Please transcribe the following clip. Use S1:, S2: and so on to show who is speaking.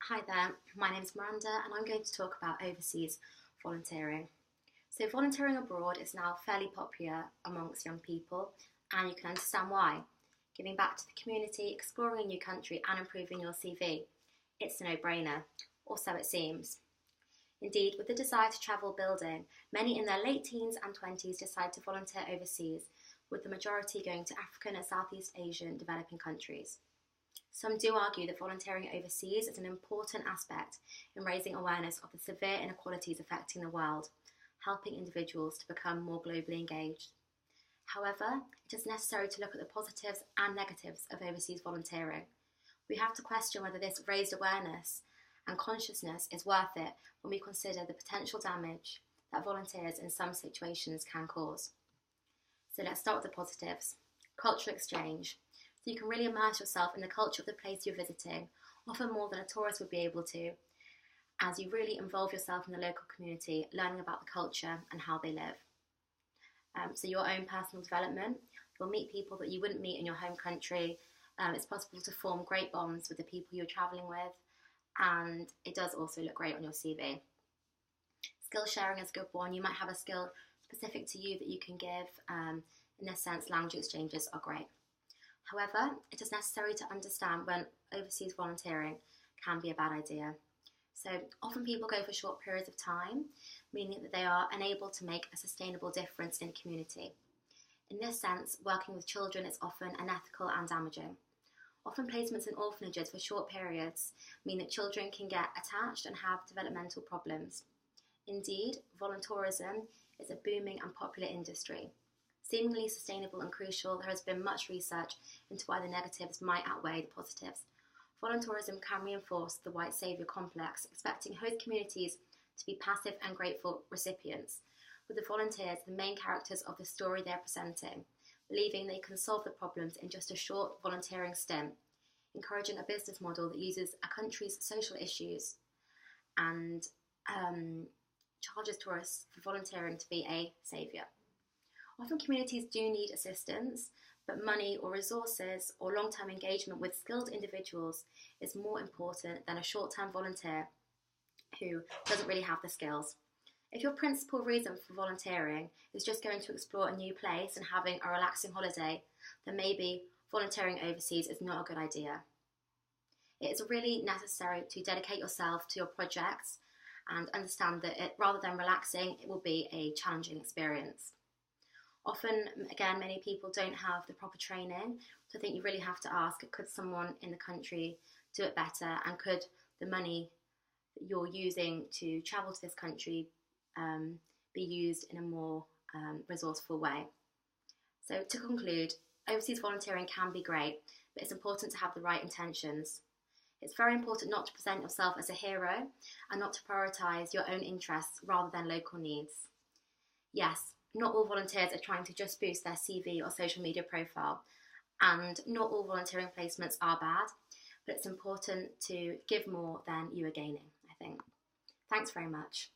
S1: Hi there, my name is Miranda and I'm going to talk about overseas volunteering. So volunteering abroad is now fairly popular amongst young people and you can understand why. Giving back to the community, exploring a new country and improving your CV. It's a no-brainer, or so it seems. Indeed, with the desire to travel building, many in their late teens and 20s decide to volunteer overseas, with the majority going to African and Southeast Asian developing countries. Some do argue that volunteering overseas is an important aspect in raising awareness of the severe inequalities affecting the world, helping individuals to become more globally engaged. However, it is necessary to look at the positives and negatives of overseas volunteering. We have to question whether this raised awareness and consciousness is worth it when we consider the potential damage that volunteers in some situations can cause. So let's start with the positives. Cultural exchange. So you can really immerse yourself in the culture of the place you're visiting, often more than a tourist would be able to, as you really involve yourself in the local community, learning about the culture and how they live. So your own personal development, you'll meet people that you wouldn't meet in your home country. It's possible to form great bonds with the people you're travelling with, and it does also look great on your CV. Skill sharing is a good one. You might have a skill specific to you that you can give. In this sense, language exchanges are great. However, it is necessary to understand when overseas volunteering can be a bad idea. So often people go for short periods of time, meaning that they are unable to make a sustainable difference in community. In this sense, working with children is often unethical and damaging. Often placements in orphanages for short periods mean that children can get attached and have developmental problems. Indeed, volunteerism is a booming and popular industry. Seemingly sustainable and crucial, there has been much research into why the negatives might outweigh the positives. Volunteerism can reinforce the white saviour complex, expecting host communities to be passive and grateful recipients, with the volunteers the main characters of the story they are presenting, believing they can solve the problems in just a short volunteering stint, encouraging a business model that uses a country's social issues and charges tourists for volunteering to be a saviour. Often communities do need assistance, but money or resources or long-term engagement with skilled individuals is more important than a short-term volunteer who doesn't really have the skills. If your principal reason for volunteering is just going to explore a new place and having a relaxing holiday, then maybe volunteering overseas is not a good idea. It is really necessary to dedicate yourself to your projects and understand that rather than relaxing, it will be a challenging experience. Often, again, many people don't have the proper training, so I think you really have to ask, could someone in the country do it better, and could the money that you're using to travel to this country be used in a more resourceful way? So to conclude, overseas volunteering can be great, but it's important to have the right intentions. It's very important not to present yourself as a hero and not to prioritise your own interests rather than local needs. Yes, not all volunteers are trying to just boost their CV or social media profile, and not all volunteering placements are bad, but it's important to give more than you are gaining, I think. Thanks very much.